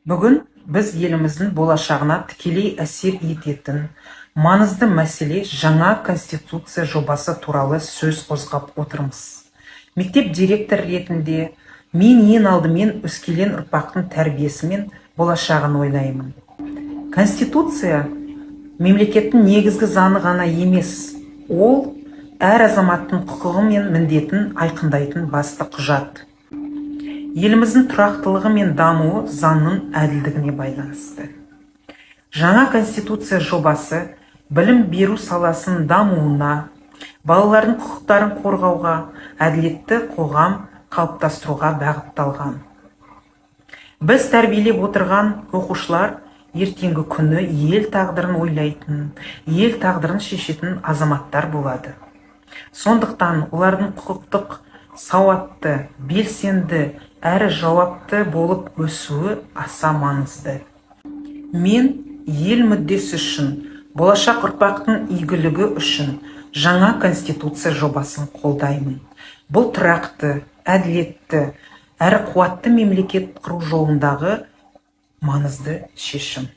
Бүгін біз еліміздің болашағына тікелей әсер ететін маңызды мәселе жаңа конституция жобасы туралы сөз қозғап отырмыз. Мектеп директор ретінде мен ең алдымен өскелең ұрпақтың тәрбиесі мен болашағын ойлаймын. Конституция мемлекеттің негізгі заңы ғана емес, ол әр азаматтың құқығы мен міндетін айқындайтын басты құжат. Еліміздің тұрақтылығы мен дамуы заңның әділдігіне байланысты. Жаңа конституция жобасы білім беру саласының дамуына, балалардың құқықтарын қорғауға, әділетті қоғам қалыптастыруға бағытталған. Біз тәрбиелеп отырған оқушылар ертеңгі күні ел тағдырын ойлайтын, ел тағдырын шешетін азаматтар болады. Сондықтан олардың құқықтық сауатты, белсенді, әрі жауапты болып өсуі аса маңызды. Мен ел мүддесі үшін, болашақ ұрпақтың игілігі үшін жаңа конституция жобасын қолдаймын. Бұл тұрақты, әділетті, әрі қуатты мемлекет құру жолындағы маңызды шешім.